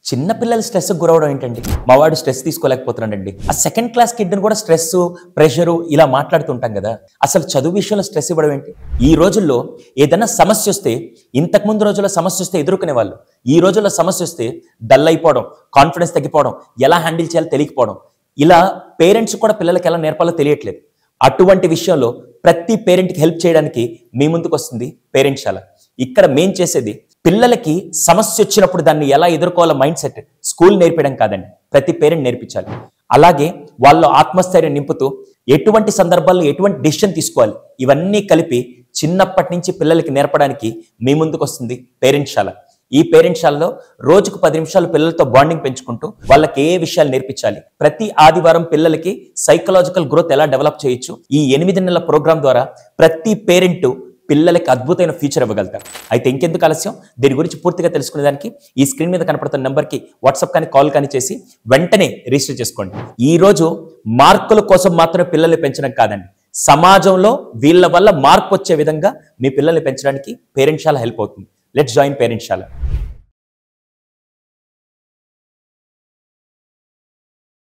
చిన్న పిల్లలు స్ట్రెస్కి గురవడం ఏంటండి? మా వాడు స్ట్రెస్ తీసుకోలేకపోతున్నాడండి. ఆ సెకండ్ క్లాస్ కిడ్ని కూడా స్ట్రెస్, ప్రెషరు ఇలా మాట్లాడుతుంటాం కదా. అసలు చదువు విషయంలో స్ట్రెస్ ఇవ్వడం ఏంటి? ఈ రోజుల్లో ఏదైనా సమస్య వస్తే, ఇంతకుముందు రోజుల్లో సమస్య వస్తే ఎదుర్కొనేవాళ్ళు. ఈ రోజుల్లో సమస్య వస్తే డల్ అయిపోవడం, కాన్ఫిడెన్స్ తగ్గిపోవడం, ఎలా హ్యాండిల్ చేయాలో తెలియకపోవడం, ఇలా పేరెంట్స్ కూడా పిల్లలకి ఎలా నేర్పాలో తెలియట్లేదు. అటువంటి విషయంలో ప్రతి పేరెంట్కి హెల్ప్ చేయడానికి మీ ముందుకు వస్తుంది పేరెంట్శాల. ఇక్కడ మేం చేసేది పిల్లలకి సమస్య వచ్చినప్పుడు దాన్ని ఎలా ఎదుర్కోవాలో మైండ్ సెట్ స్కూల్ నేర్పడం కాదండి, ప్రతి పేరెంట్ నేర్పించాలి. అలాగే వాళ్ళు ఆత్మస్థైర్యం నింపుతూ ఎటువంటి సందర్భాల్లో ఎటువంటి డిసిషన్ తీసుకోవాలి ఇవన్నీ కలిపి చిన్నప్పటి నుంచి పిల్లలకి నేర్పడానికి మీ ముందుకు వస్తుంది పేరెంట్శాల. ఈ పేరెంట్శాలలో రోజుకు 10 నిమిషాలు పిల్లలతో బాండింగ్ పెంచుకుంటూ వాళ్ళకి ఏ విషయాలు నేర్పించాలి, ప్రతి ఆదివారం పిల్లలకి సైకలాజికల్ గ్రోత్ ఎలా డెవలప్ చేయొచ్చు, ఈ 8 నెలల ప్రోగ్రామ్ ద్వారా ప్రతి పేరెంట్ పిల్లలకి అద్భుతమైన ఫ్యూచర్ ఇవ్వగలుగుతారు. అయితే ఇంకెందుకు ఆలస్యం? దీని గురించి పూర్తిగా తెలుసుకునేదానికి ఈ స్క్రీన్ మీద కనపడుతున్న నెంబర్కి వాట్సాప్ కానీ కాల్ కానీ చేసి వెంటనే రిజిస్టర్ చేసుకోండి. ఈ రోజు మార్కుల కోసం మాత్రమే పిల్లల్ని పెంచడం కాదండి, సమాజంలో వీళ్ళ వల్ల మార్పు వచ్చే విధంగా మీ పిల్లల్ని పెంచడానికి పేరెంట్శాల హెల్ప్ అవుతుంది. Let's join పేరెంట్శాల.